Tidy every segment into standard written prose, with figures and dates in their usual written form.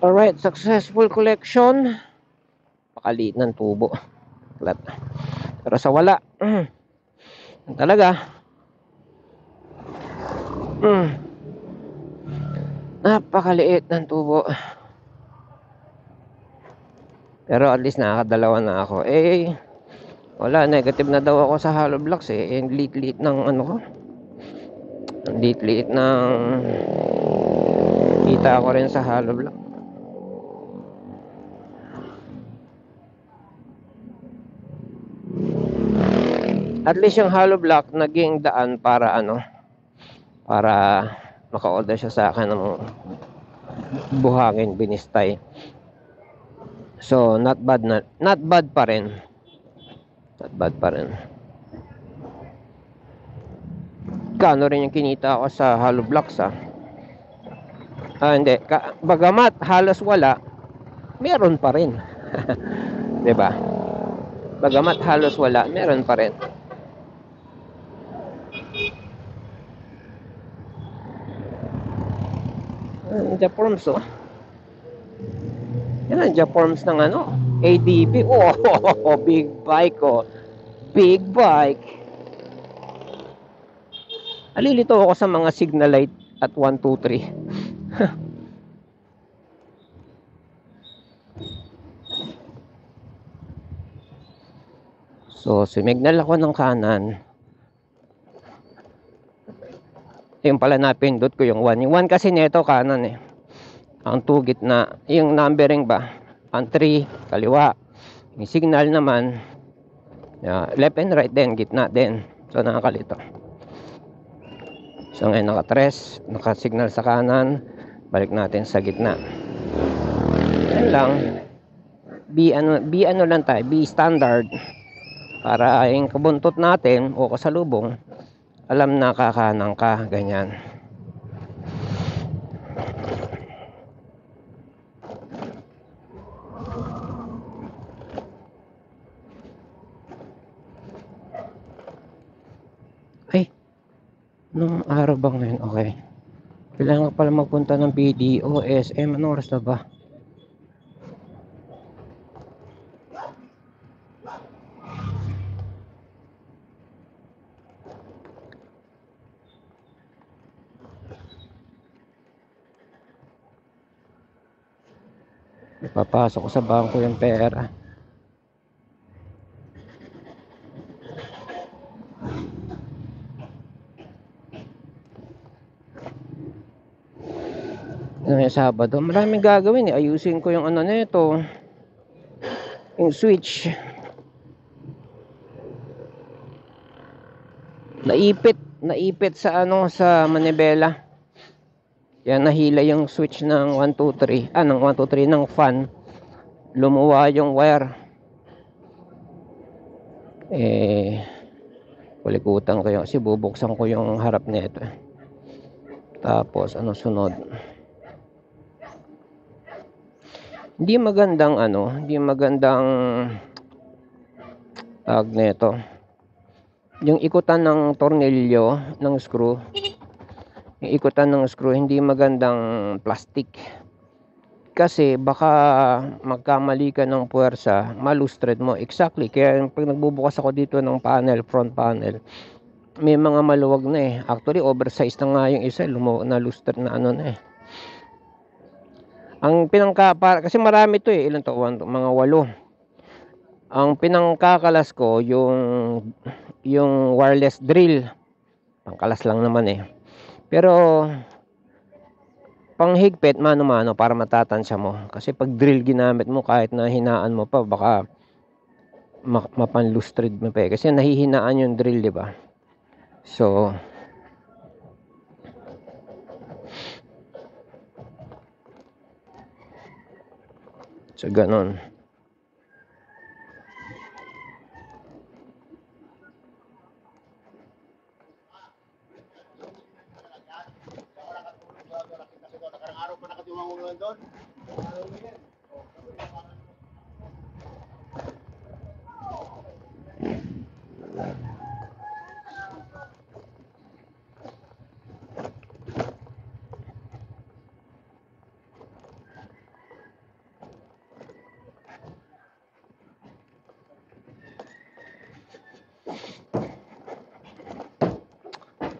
Alright, successful collection. Pakaliit ng tubo. Pero sa wala. Talaga. Napakaliit ng tubo. Pero at least nakakadalawa na ako. Wala, negative na daw ako sa hollow blocks eh. Liit-liit ng ano ko. Liit-liit ng kita ko rin sa hollow block. At least yung hollow block naging daan para para maka-order siya sa akin ng buhangin binistay. So not bad pa rin. Not bad pa rin. Kano rin yung kinita ko sa hollow blocks hindi. Bagamat halos wala, meron pa rin. 'Di ba? Bagamat halos wala, meron pa rin. The forms yan ang forms ng ADB. Big bike big bike. Alilito ako sa mga signal light at 1, 2, 3. So sumignal ako ng kanan. Yung pala napindot ko yung 1. Yung 1 kasi nito kanan eh. Ang 2 gitna. Yung numbering ba? Ang 3 kaliwa. Yung signal naman left and right din, gitna din. So nakakalito. So ngayon naka-tres, naka-signal sa kanan. Balik natin sa gitna. Yan lang. B lang tayo, B standard. Para yung kabuntot natin o kasalubong, alam na kakanan ka, ganyan. Nung araw ba ngayon? Okay. Kailangan pala magpunta ng BDO, SM. Anong oras na ba? Ipapasok ko sa bangko yung pera. Ngayong Sabado, maraming gagawin eh. Ayusin ko yung nito. Yung switch. Naipit sa sa manibela. Yan, nahila yung switch ng 1, 2, 3. Ng 1, 2, 3 ng fan. Lumuwa yung wire. Kulikutan ko yung, kasi bubuksan ko yung harap nito. Tapos, sunod? Hindi magandang tag nito. Yung ikutan ng tornilyo ng screw. Yung ikutan ng screw, hindi magandang plastic. Kasi baka magkamali ka ng puwersa, malustred mo. Exactly. Kaya pag nagbubukas ako dito ng panel, front panel, may mga maluwag na eh. Actually, oversized na nga yung isa. Na-lustred na Ang kasi marami to eh. Ilan to? Mga 8. Ang pinangkakalas ko, yung wireless drill. Pangkalas lang naman eh. Pero panghigpit mano-mano para matatansya mo. Kasi pag drill ginamit mo, kahit na hinaan mo pa, baka mapanlustred mo pa eh. Kasi nahihinaan yung drill, di ba? So ganon.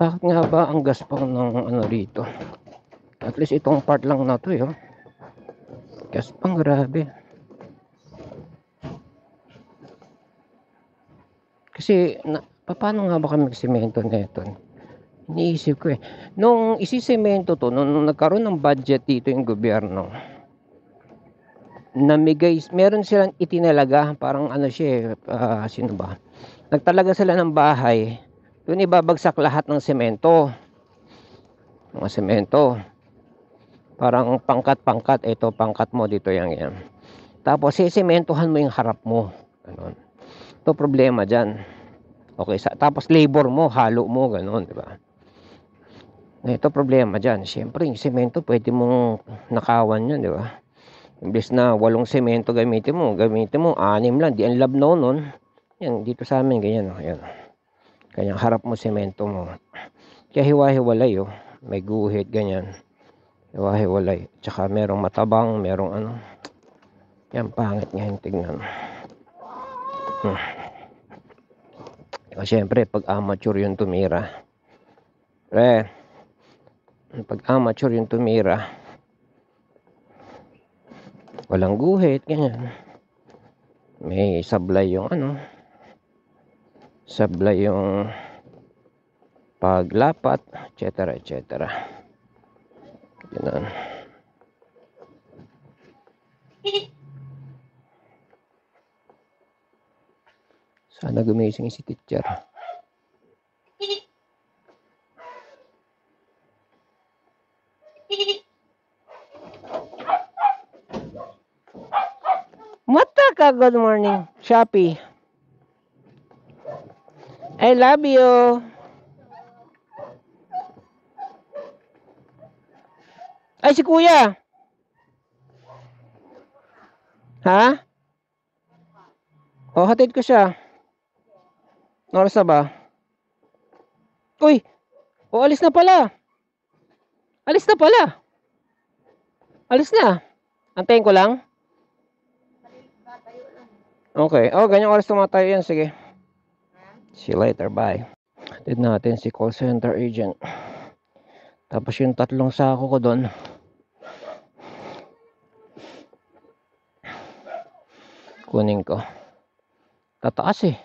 Bakit nga ba ang gaspang ng ano dito? At least itong part lang na to, oh. Gaspang, grabe. Kasi, paano nga ba kami magsemento nito? Iniisip ko eh. Nung isisemento to, nung nagkaroon ng budget dito yung gobyerno, namigay, meron silang itinalaga, parang ano siya sino ba? Nagtalaga sila ng bahay, doon ibabagsak lahat ng semento. Mga semento. Parang pangkat-pangkat, ito pangkat mo, dito yan. Tapos sisementohan mo yung harap mo. Ganun. Ito problema dyan. Okay, tapos labor mo, halo mo, ganun, di ba? Ito problema dyan. Siyempre, yung semento, pwede mong nakawan yun, di ba? Imbes na 8 semento gamitin mo 6 lang. Di ang lab nun. Yan, dito sa amin, ganyan, oh. Yan. Kanyang harap mo, semento mo. Kaya hiwa-hiwalay, oh. May guhit, ganyan. Hiwa-hiwalay. Tsaka merong matabang, merong ano. Yan, pangit nga yung tignan. Siyempre, pag amateur yung tumira. Pag amateur yung tumira, walang guhit, ganyan. May sablay yung ano. Sablay yung paglapat, etc. etc. Ganun. Sana gumising si teacher. Mataka, good morning. Shopee. I love you. Ay, si kuya. Ha? Oh, hatid ko siya. Oras na ba? Uy! Oh, alis na pala. Alis na pala. Alis na. Antayin ko lang. Okay. Oh, ganyan oras tumatayo yan. Sige. See you later. Bye. Hatid natin si call center agent. Tapos yung 3 sako ko doon. Kunin ko. Tataas eh.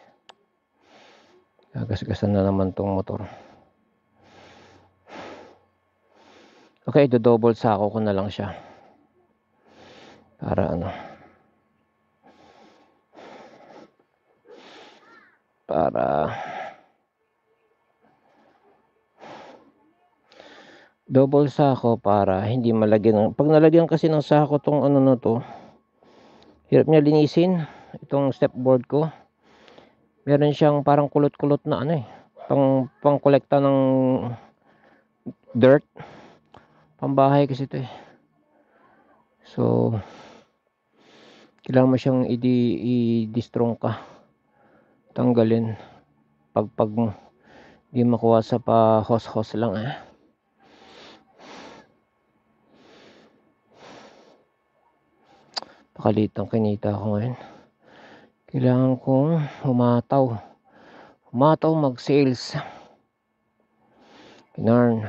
Gagasgasan na naman tong motor. Okay, do-double sako ko na lang siya. Para ano. Para double sako para hindi malagyan. Pag nalagyan kasi ng sako tong ano na to, hirap niya linisin. Itong stepboard ko. Meron siyang parang kulot-kulot na ano eh. Pang kolekta ng dirt. Pambahay kasi ito eh. So, kailangan mo siyang i-destrong ka. Tanggalin. Pag di makuha sa pa-hos-hos lang eh. Pakalitang kinita ako ngayon. Kailangan kong humataw mag-sales. Kinarn.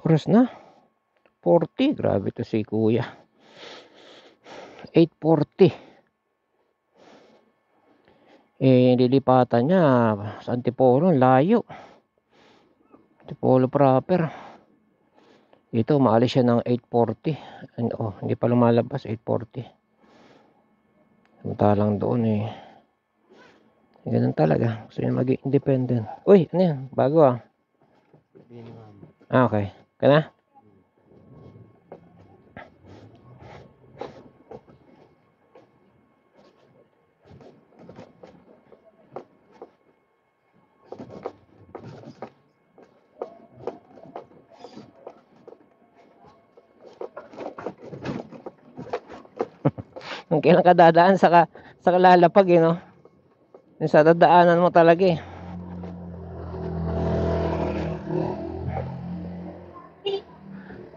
Oras na. 40. Grabe to si kuya. 8:40. Lilipatan niya sa Antipolo. Layo. Antipolo proper. Dito, maalis siya ng 8:40. Hindi pa lumalabas. 8:40. Samantalang doon eh. Ganun talaga. Gusto niya maging independent. Uy, ano yan? Bago ah. Okay. Kana? Kung kailan ka dadaan sa kalalapag eh, no? Yung sa dadaanan mo talaga eh.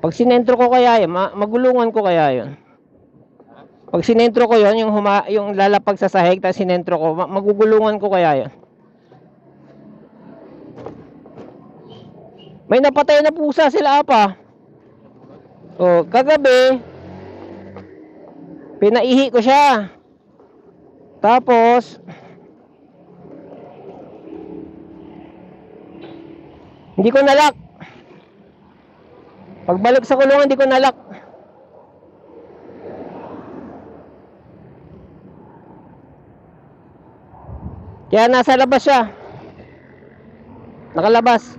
Pag sinentro ko kaya yun, magulungan ko kaya yun. Pag sinentro ko yun, yung lalapag sa sahig, tapos sinentro ko, magugulungan ko kaya yun. May napatay na pusa sila apa. O, kagabi, pinaihi ko siya. Tapos, hindi ko nalak. Pagbalik sa kulungan, hindi ko nalak. Kaya nasa labas siya. Nakalabas.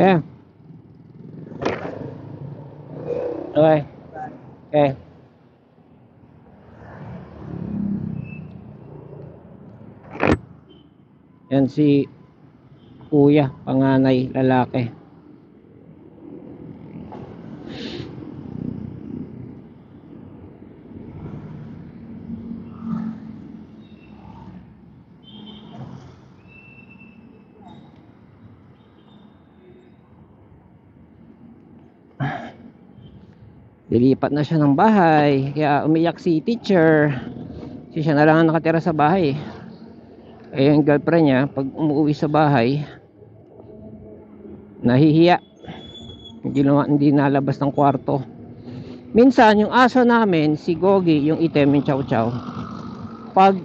Yeah. Okay. Okay. Yan si kuya, panganay, lalaki. Lilipat na siya ng bahay, kaya umiyak si teacher. Kasi siya na lang ang nakatira sa bahay. Eh yung girlfriend niya, pag umuwi sa bahay, nahihiya. Hindi nalabas ng kwarto. Minsan yung aso namin, si Gogi, yung item, yung chow chow, pag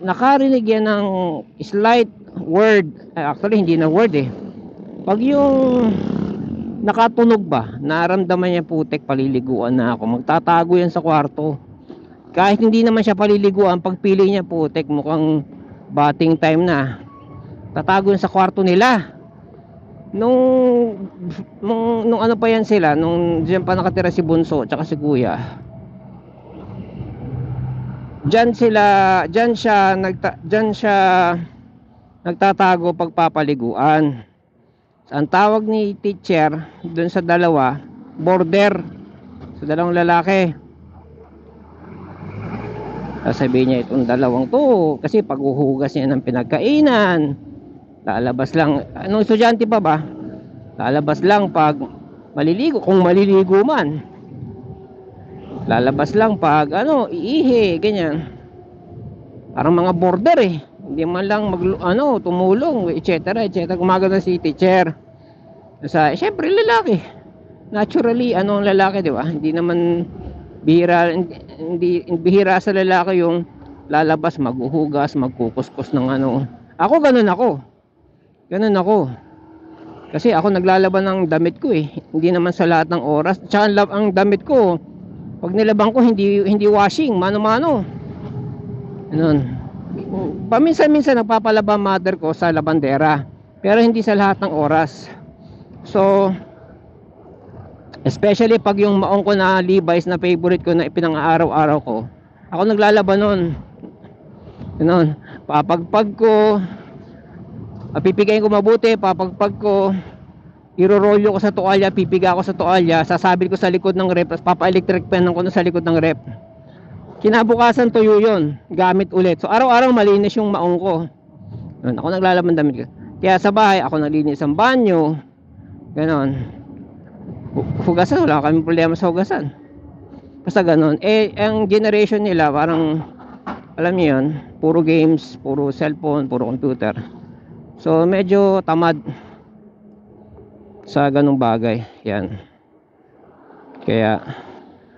nakarinig yan ng slight word, actually hindi na word eh, pag yung nakatunog ba, naramdaman niya putek, paliliguan na ako, magtatago yan sa kwarto. Kahit hindi naman siya paliliguan, pagpili niya putek, mukhang bating time na, tatago yan sa kwarto nila. Nung ano pa yan sila, nung diyan pa nakatira si Bunso tsaka si Kuya, diyan siya nagtatago pagpapaliguan. Ang tawag ni teacher doon sa dalawa, border, sa dalawang lalaki. Sasabihin niya, itong dalawang to, kasi paghuhugas niya ng pinagkainan, lalabas lang, anong estudyante pa ba, lalabas lang pag maliligo, kung maliligo man, lalabas lang pag iihi, ganyan. Parang mga border eh. Hindi man lang tumulong, etc. etc. Gumagano si teacher. Syempre lalaki. Naturally, ang lalaki, di ba? Hindi naman bihira sa lalaki yung lalabas, maghuhugas, magkukuskus ng ano. Ako ganun ako. Ganun ako. Kasi ako naglalaban ng damit ko eh. Hindi naman sa lahat ng oras. Tsaka ang damit ko, pag nilabang ko, hindi washing, mano-mano. Ganun. Paminsan-minsan nagpapalaba mother ko sa labandera. Pero hindi sa lahat ng oras. So, especially pag yung maong ko na Levi's na favorite ko na ipinang-araw-araw ko, ako naglalaban nun. Ganun. Papagpag ko, pipigayin ko mabuti, papagpag ko, irorolyo ko sa tuwalya, pipiga ko sa tuwalya, sasabil ko sa likod ng rep, papa-electric pen ko sa likod ng rep. Kinabukasan tuyo yun, gamit ulit. So araw-araw malinis yung maong ko. Ako naglalaban damit ko. Kaya sa bahay, ako naglinis ang banyo. Ganon. Hugasan, wala kaming problema sa hugasan. Basta ganon. Ang generation nila, parang, alam niyo yun, puro games, puro cellphone, puro computer. So medyo tamad sa ganung bagay. Yan. Kaya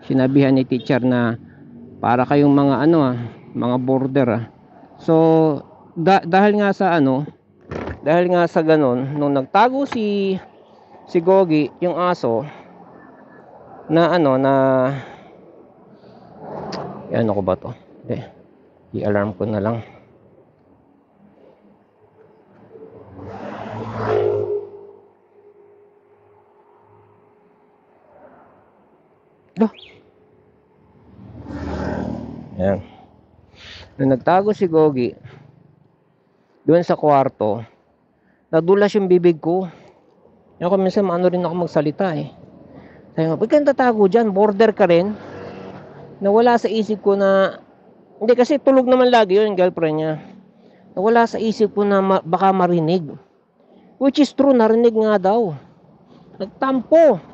sinabihan ni teacher na para kayong mga mga border. So dahil nga sa ganun, nung nagtago si Gogi, yung aso na ko ba to? I-alarm ko na lang. Ayan. Nung nagtago si Gogi doon sa kwarto, nadulas yung bibig ko. Ako minsan rin ako magsalita eh. Sabi ko, ba't ka tatago dyan? Border ka rin? Nawala sa isip ko na, hindi kasi tulog naman lagi yun, girlfriend niya. Nawala sa isip ko na baka marinig. Which is true, narinig nga daw. Nagtampo.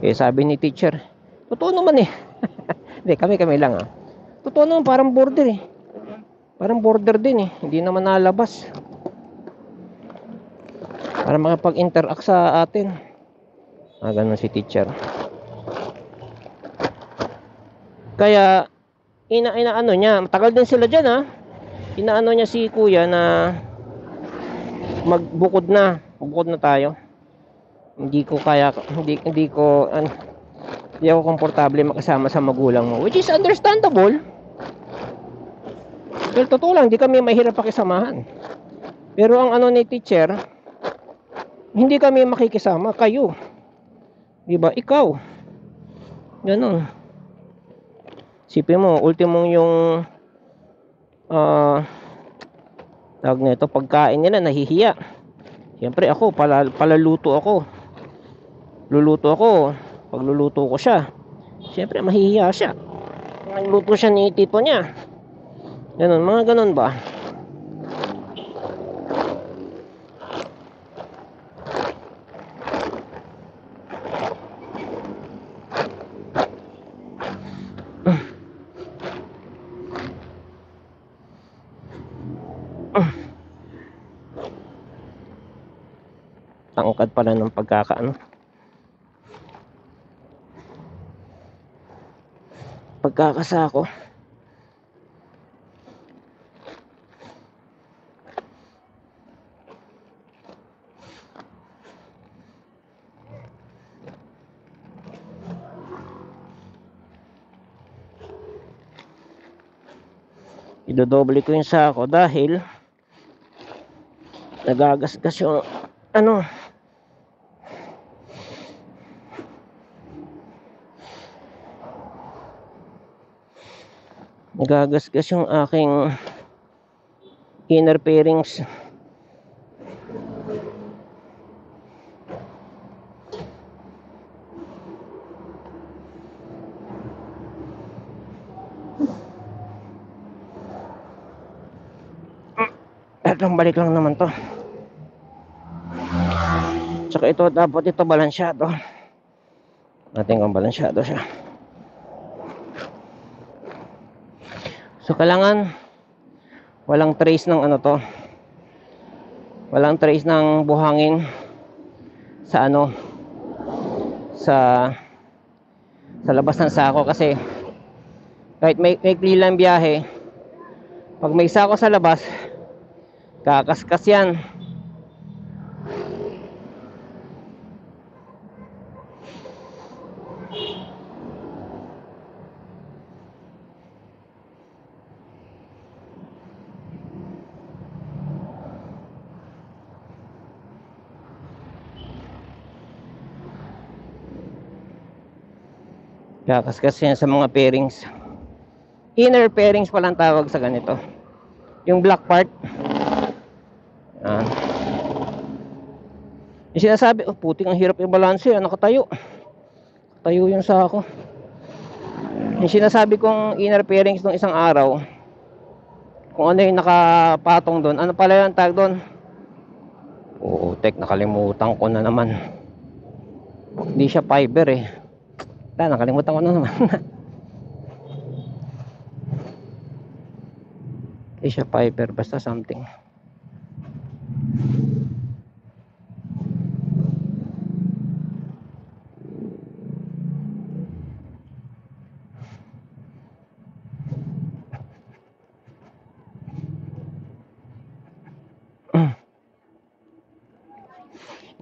Sabi ni teacher, totoo naman eh. Hindi, kami lang Totoo naman, parang border eh. Parang border din eh. Hindi naman nalabas. Para makapag-interact sa atin. Ganun si teacher. Kaya, inaano niya, matagal din sila dyan Inaano niya si kuya na bukod na tayo. Hindi ako komportable makasama sa magulang mo, which is understandable. Pero totoo lang, hindi kami mahirap pakisamahan. Pero ang ni teacher, hindi kami makikisama, kayo. Diba? Ikaw. Ganun. Sipin mo, ultimong yung tawag nito, pagkain nila, nahihiya. Siyempre ako, paluluto ako. Luluto ako. Pagluluto ko siya, siyempre mahihiya siya. Nagluto siya ni tito niya. Ganun, mga ganun ba? Tangkad pala ng pagkakasako. Idodoble ko yung sako dahil nagagasgas yung nagagasgas yung aking inner fairings. Etong balik lang naman to. Tsaka ito, dapat ito balansyado. Natin kung balansyado siya. So kailangan Walang trace ng ano to. Walang trace ng buhangin sa ano, sa labas ng sako, kasi kahit may lang biyahe, pag may sako sa labas, kakaskas yan. Kakaskas yan sa mga pairings. Inner pairings palang tawag sa ganito. Yung black part. Yung sinasabi, oh puting ang hirap i-balance, nakatayo. Tayo yung sako. Yung sinasabi kong inner pairings nung isang araw, kung ano yung nakapatong doon, ano pala yung tag doon? Oo, nakalimutan ko na naman. Hindi siya fiber eh. Nakalimutan ko na naman. Hindi siya fiber, basta something.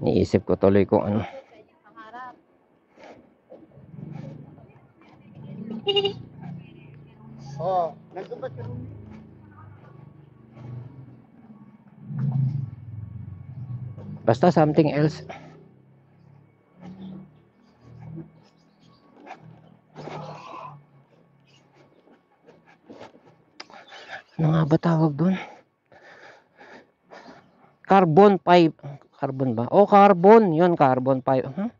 Niisip ko tuloy kung ano. Oh, nagkubat ka. Basta something else. Ano nga ba tawag doon? Carbon fiber. Carbon ba? Oh, carbon. Yun, carbon fiber.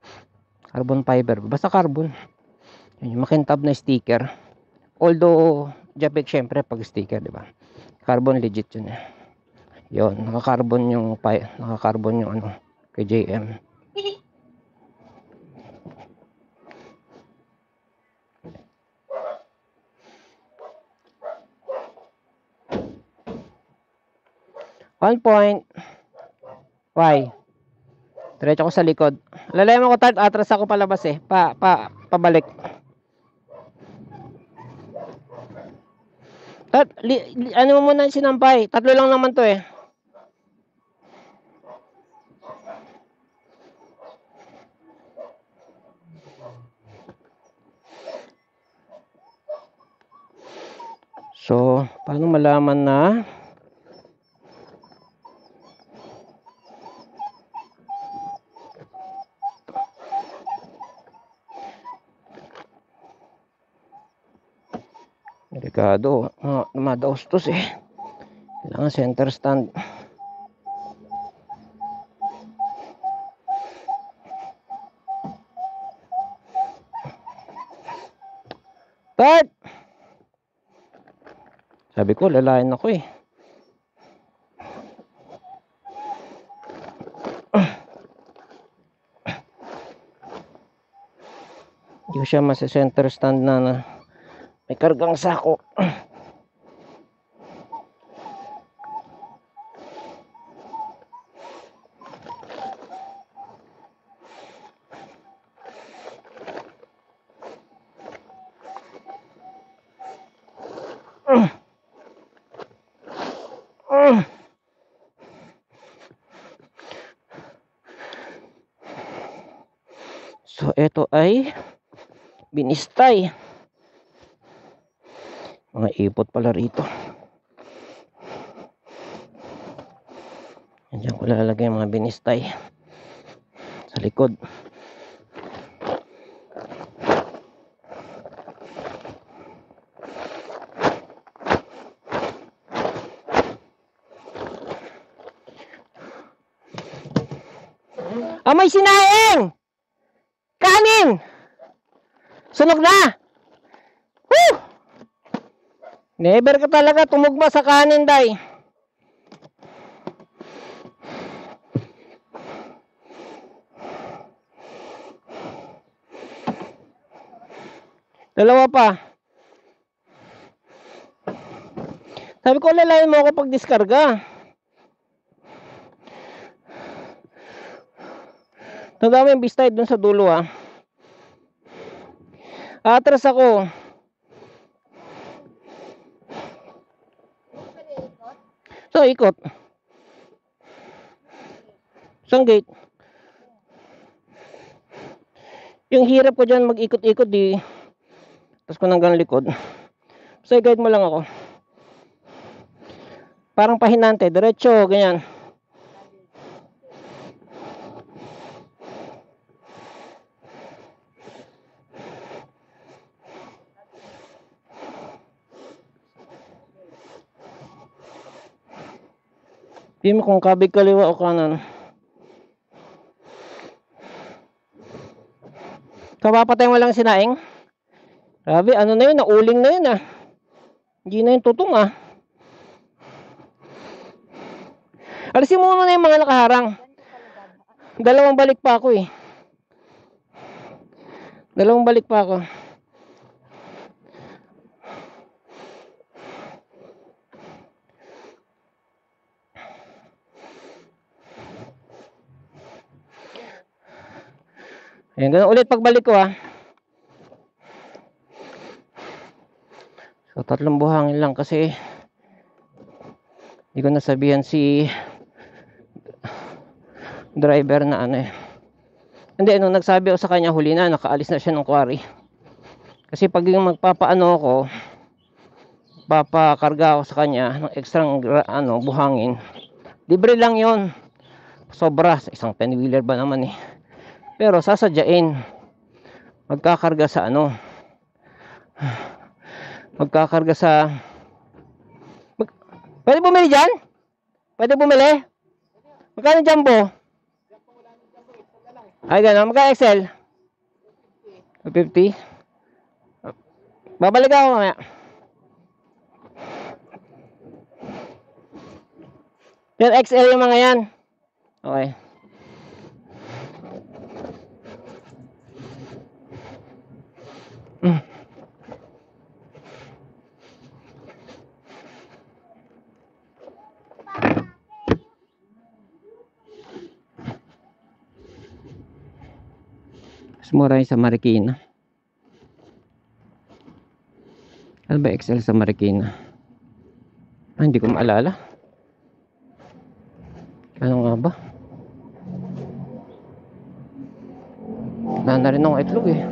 Carbon fiber. Basta carbon. Yun, yung makintab na sticker. Although, Japet syempre pag sticker, di ba? Carbon legit yun eh. Yun, naka-carbon yung ano, kay JM. On point. Why? Diretso ko sa likod. Lalay mo ko tart, atras ako palabas eh. Pabalik. Tart, ano mo muna sinampay? 3 lang naman to eh. So, paano malaman na delikado, madaustos eh. Kailangan center stand. Tart! Sabi ko, lalayan ako eh. Hindi ko siya masa-center stand na may kargang sako. So, ito ay binistay. Mga ipot pala rito. Diyan ko lalagay mga binistay sa likod. May sinaing! Kanin! Sunog na! Woo! Never ka talaga tumugma sa kanin, day. Dalawa pa. Sabi ko, lalayan mo ako pag diskarga. Tanda mo yung bistay dun sa dulo ah. Atras ako. So, ikot. Isang gate. Yung hirap ko dyan mag-ikot-ikot di. Tapos ko hanggang likod. So, guide mo lang ako. Parang pahinante. Diretso, ganyan. Hindi mo kung kabig kaliwa o kanan. Kapapatay mo lang sinaing. Grabe, ano na yun? Nauling na yun ah. Hindi na yung tutong ah. Alisin mo muna yung mga nakaharang. Dalawang balik pa ako eh. Dalawang balik pa ako. Ayan, ganun ulit pagbalik ko ah. So, 3 buhangin lang kasi hindi ko nasabihan si driver na ano eh. Hindi, nung nagsabi ako sa kanya, huli na, nakaalis na siya ng quarry. Kasi pag yung magpapaano ako, papakarga ako sa kanya ng extrang buhangin, libre lang yon. Sobra, isang 10-wheeler ba naman eh. Pero sasadyain, magkakarga sa magkakarga sa pwede bumili dyan? Pwede bumili? Magkano jumbo? Ay gano'n, magkano XL? 50? Babalik ako mamaya. Yan XL yung mga yan. Okay. Mas mura yung sa Marikina. Ano ba XL sa Marikina? Hindi ko maalala. Ano nga ba? Wala na rin akong itlog eh.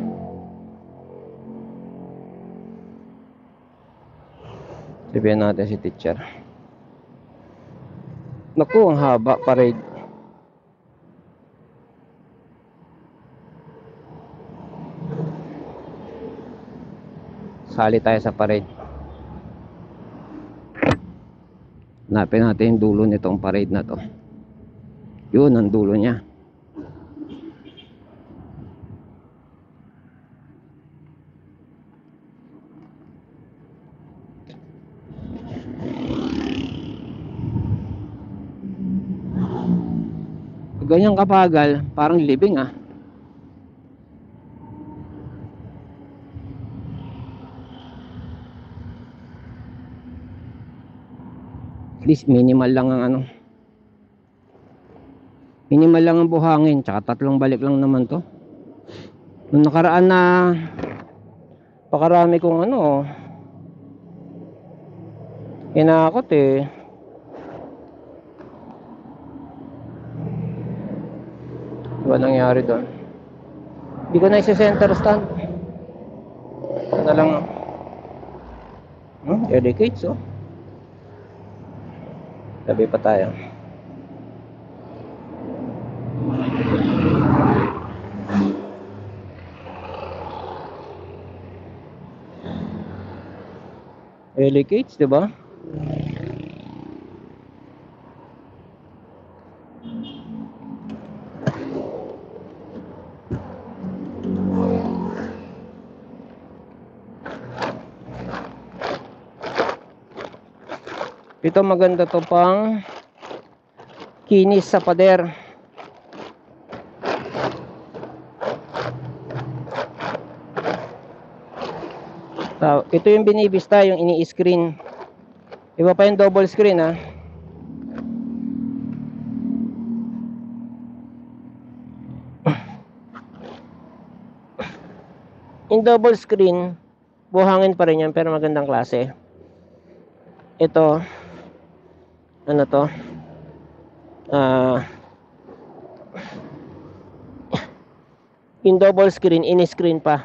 Sabihan natin si teacher. Naku, ang haba parade. Sali tayo sa parade. Hanapin natin yung dulo nitong parade na to. Yun ang dulo niya. Ganyang kapagal, parang living ah. At least minimal lang ang minimal lang ang buhangin, tsaka 3 balik lang naman to. Nung nakaraan na pakarami kong inakot eh. Diba nangyari doon? Hindi ko na isi-center stand. Ito na lang dedicates oh. Tabi pa tayo. Helicates, diba? Ito maganda to pang kinis sa pader. Ito yung binibista, yung ini-screen. Iba pa yung double screen ha. Yung double screen, buhangin pa rin yan pero magandang klase. Ito, ano to? Yung double screen, in-screen pa.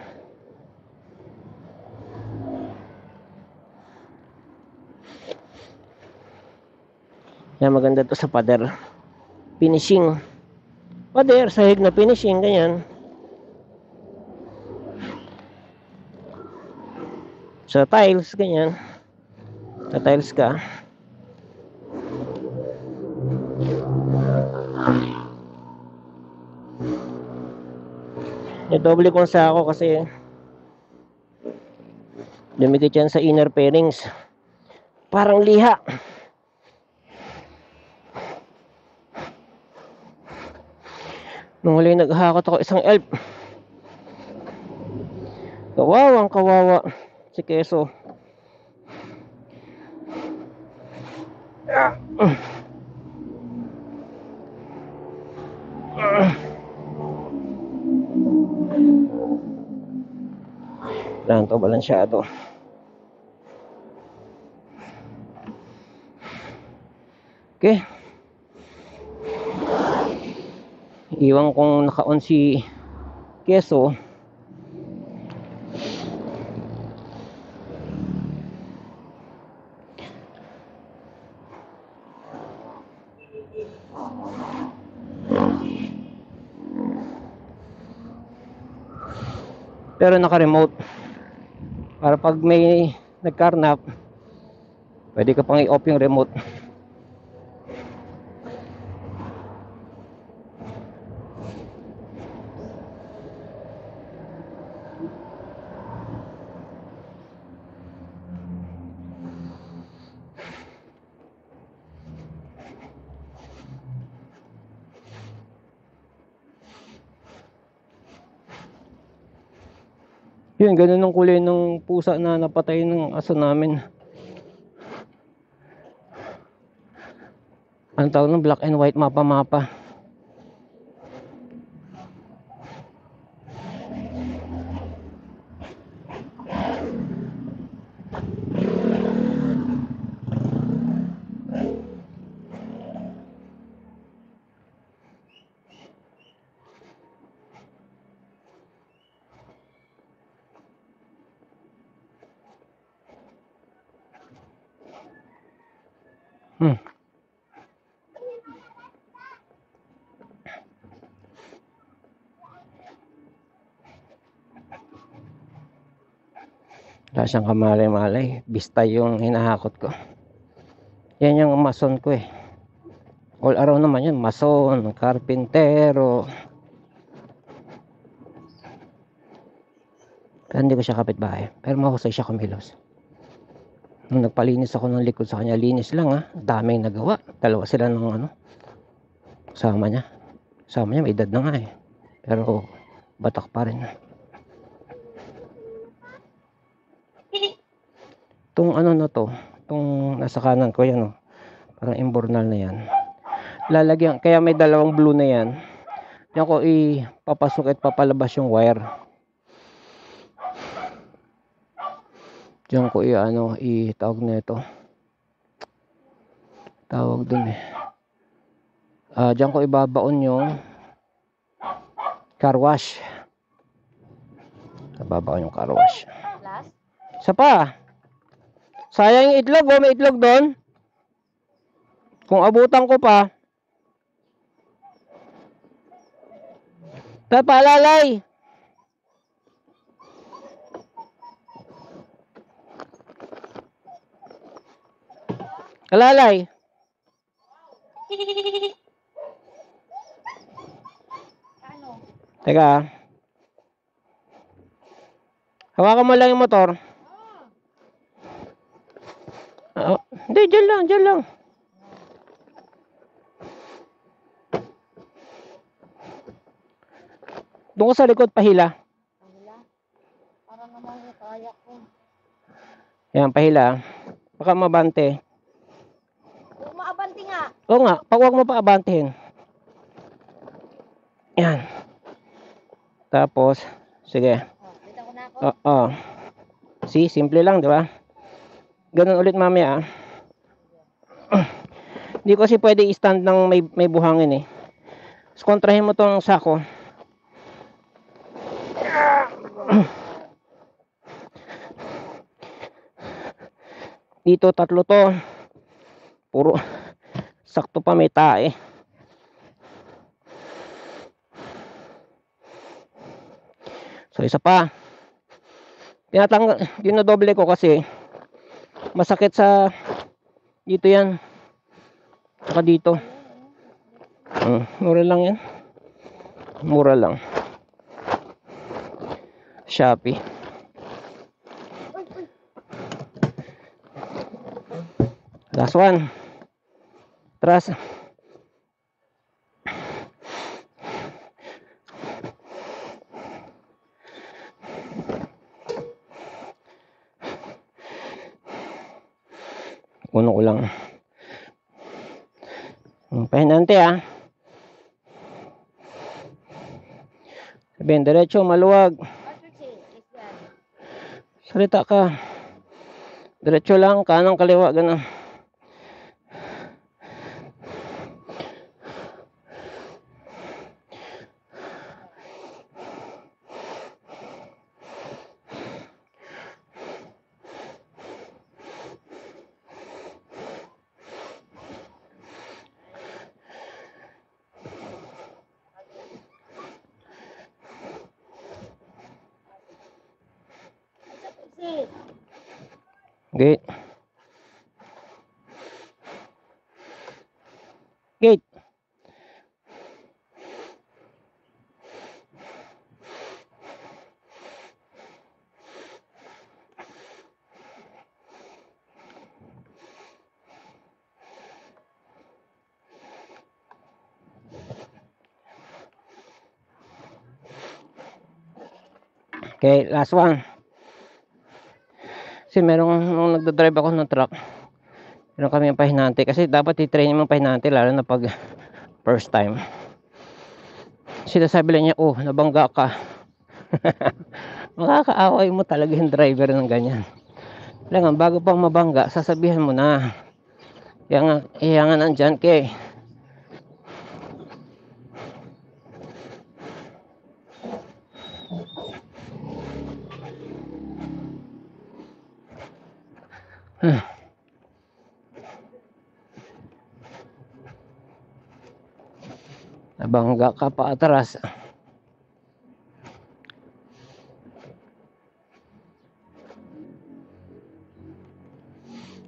Yan, maganda to sa pader. Finishing. Pader, sahig na finishing, ganyan. Sa tiles, ganyan. Sa tiles ka. Doble kong sako kasi dumikit yan sa inner fairings. Parang liha. Nung huli naghakot ako isang elf. Kawawang kawawa si Keso. Lanto balansyado. Okay. Iwan kong naka-on si Keso. Pero naka-remote. Para pag may nagkarnap, pwede ka pang i-off yung remote. Yun, ganun ang kulay ng pusa na napatay ng aso namin. Ang tawag ng black and white mapa-mapa. Wala siyang kamalay-malay. Bista yung hinahakot ko. Yan yung mason ko eh. All around naman yun. Mason, karpintero. Pero hindi ko siya kapitbahay. Pero mahusay siya kumilos. Nung nagpalinis ako ng likod sa kanya, linis lang ha. Daming nagawa. Dalawa sila ng ano. Sama niya. Sama niya, may edad na nga eh. Pero batak pa rin. Itong ano na to, itong nasa kanan ko yan oh. Parang imbornal na yan. Lalagyan, kaya may dalawang blue na yan. Diyan ko ipapasok at papalabas yung wire. Diyan ko itawag na ito. Tawag dun eh. Diyan ko ibabaon yung car wash. Ibabaon yung car wash. Isa pa. Sayang yung itlog oh, may itlog doon. Kung abutan ko pa. Palalay. Alalay. Ano? Teka. Hawakan mo lang yung motor. Hindi, dyan lang, dyan lang. Doon ko sa likod, pahila. Pahila? Para naman kaya ko. Yan, pahila. Baka mabante. Oo nga, pag huwag mo pa abantihin. Yan. Tapos, sige. Oh, dito ko na ako. Oo. See, simple lang, di ba? Ganun ulit mamaya. Hindi ko kasi pwede i-stand ng may buhangin eh. So, kontrahin mo tong sako. Dito, tatlo to. Puro, sakto pa may tae. So, isa pa. Dinodoble ko kasi masakit sa dito yan. Saka dito. Mura lang yan. Mura lang. Shopee. Last one. Tras. Kuno ko lang. Pahinante ah. Sabihin, diretso, maluwag. Salita ka. Diretso lang, kanang kaliwa, ganun. Gate. Gate. Okay, last one. Kasi nung nagdadrive ako ng truck, meron kami yung pahinante. Kasi dapat i-train mo pahinante, lalo na pag first time. Sinasabi lang niya, oh, nabangga ka. Makakaaway mo talaga yung driver ng ganyan. Kailangan, bago pang mabangga, sasabihan mo na. Kaya nga nandyan ka eh. Nabangga ka pa atras.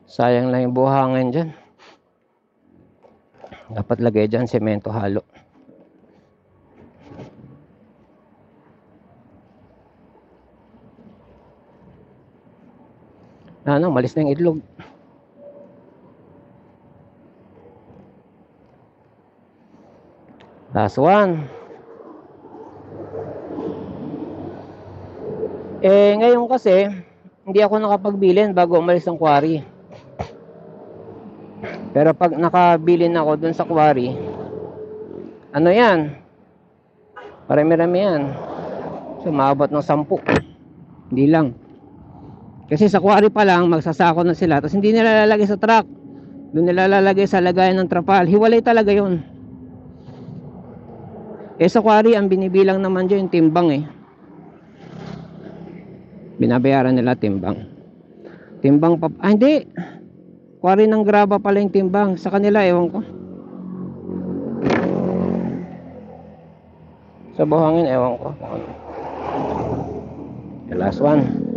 Sayang lang yung buhangin dyan. Dapat lagay dyan semento halo. Ano, malis na yung itlog. Last one. Ngayon kasi, hindi ako nakapagbilin bago umalis ng quarry. Pero pag nakabilin ako dun sa quarry, ano yan? Marami-rami yan. So, maabot ng 10. Hindi lang. Kasi sa quarry pa lang, magsasako na sila. Tapos hindi nila lalagay sa truck. Doon nila lalagay sa lagayan ng trapal. Hiwalay talaga yun. Sa quarry, ang binibilang naman dyan yung timbang eh. Binabayaran nila timbang. Timbang pa... hindi. Quarry ng graba pala yung timbang. Sa kanila, ewan ko. Sa buhangin, ewan ko. The last one.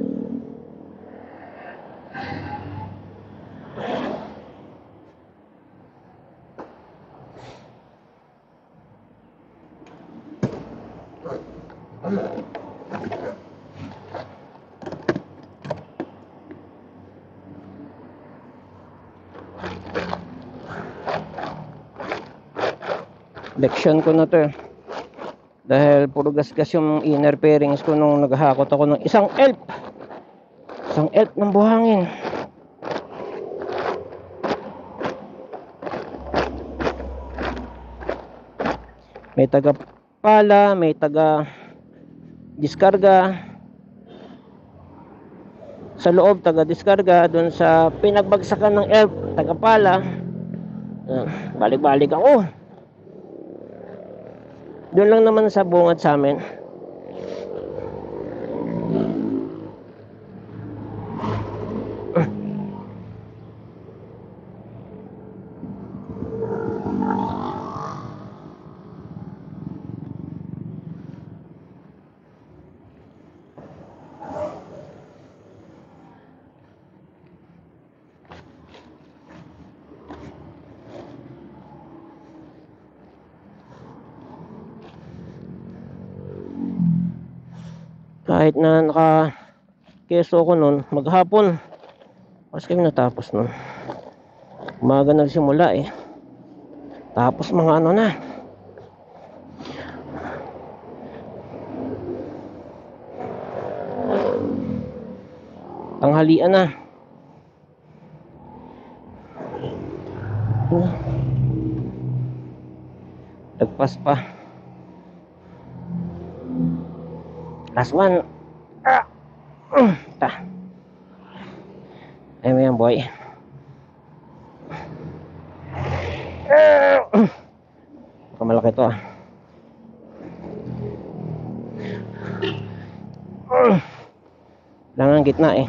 Leksyon ko na to dahil puro gasgas yung inner fairings ko nung naghahakot ako ng isang elf ng buhangin. May taga pala, may taga diskarga. Sa loob, taga diskarga. Doon sa pinagbagsakan ng elf, taga pala. Balik-balik ako. Doon lang naman sa bungad sa amin. Kahit na naka-keso ko nun, maghapon. Mas kami natapos nun. Umaga nagsimula eh. Tapos mga ano na. Tanghalian na. Lagpas pa. Last one. Ta. Ayun mo yan, boy. Malaki to ah. Lang ang gitna eh.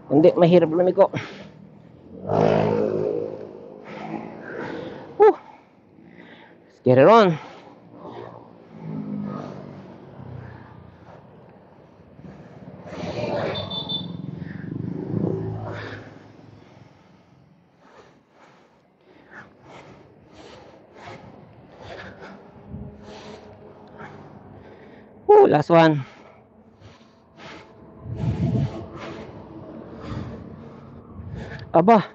Hindi, mahirap lumiko. Let's get it on. Last one. Aba,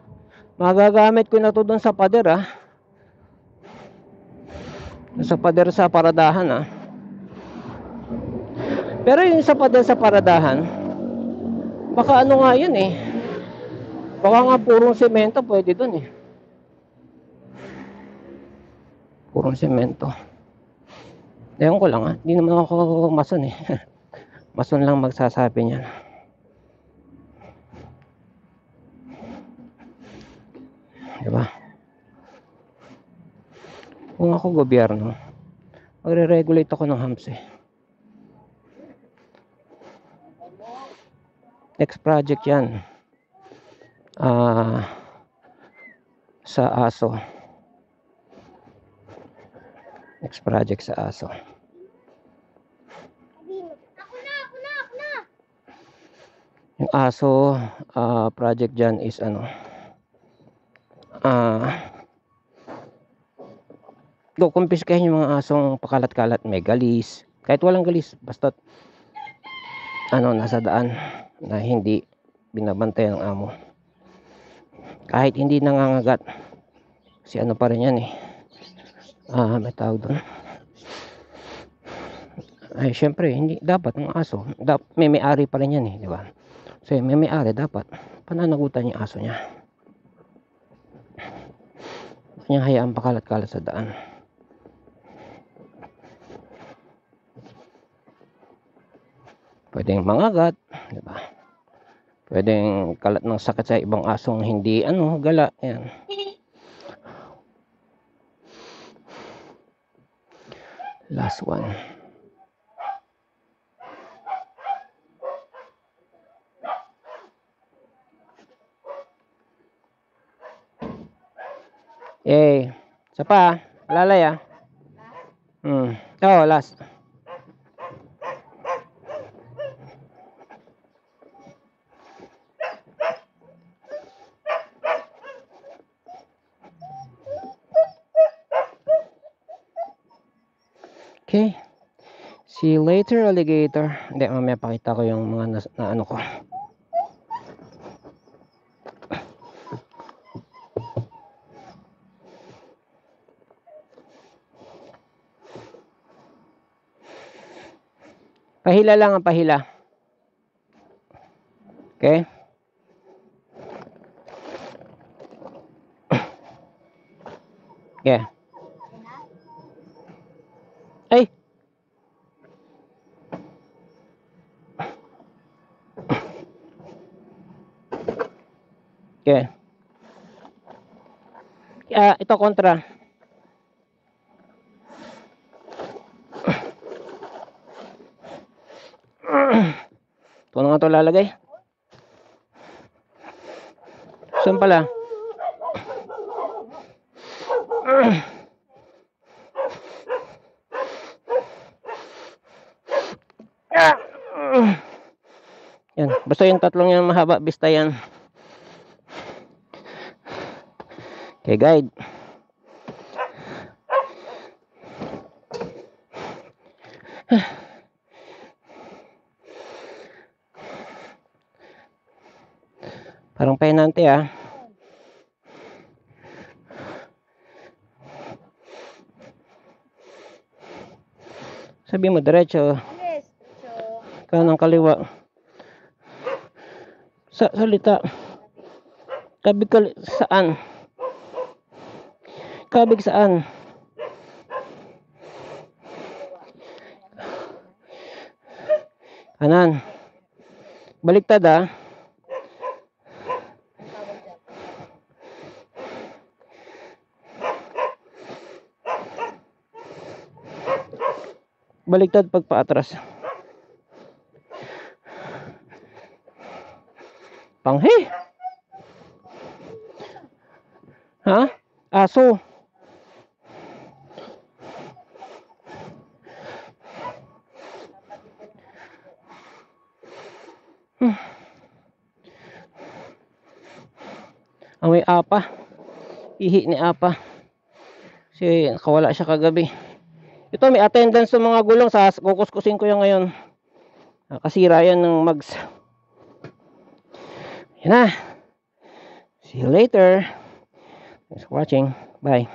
magagamit ko na to doon sa pader ah. Sa pader sa paradahan ah. Pero yung sa pader sa paradahan, baka ano nga yun eh. Baka nga purong semento pwede doon eh. Purong semento. Ewan ko lang ah. Hindi naman ako mason eh. Mason lang magsasabi niyan. Diba? Kung ako gobyerno, magre-regulate ako ng hams eh. Next project yan. Sa ASO. Next project sa ASO. Yung ASO project dyan is ano, kukumpiskahin yung mga asong pakalat-kalat, may galis, kahit walang galis, basta ano, nasa daan na hindi binabantayan ng amo. Kahit hindi nangangagat, si ano pa rin yan eh, may tawag doon. Ay syempre hindi dapat ng aso, may may-ari pa rin yan eh, di ba? So may may-ari, dapat pananagutan yung aso niya. Kanya hayaan pakalat-kalat sa daan. Pwedeng mangagat, di ba? Pwedeng kalat ng sakit sa ibang asong hindi ano, gala, yan. Last one. Yay. Isa pa, alalay ah. Oh, last. Okay. See you later, alligator. Hindi, mamaya pakita ko yung mga na ano ko. Pahila lang ang pahila. Okay? Yeah. Ay! Okay. Ito kontra. Ito na nga ito lalagay. Saan pala? Yan. Basta yung tatlong yan mahaba. Bista yan. Okay, guide. Parang penante ah. Sabi mo diretso. Yes, so, Kanang kaliwa. Salita. Kabig saan? Kabig saan? Kanan. Baliktad ah. Baliktad pag paatras. Panghe. Ha? Aso. Ang may apa. Ihi ni apa. Kasi nakawala siya kagabi. Ito may attendance sa mga gulong. Kukuskusin ko yan ngayon. Nakasira yan ng mags. Yan na. See you later. Thanks for watching. Bye.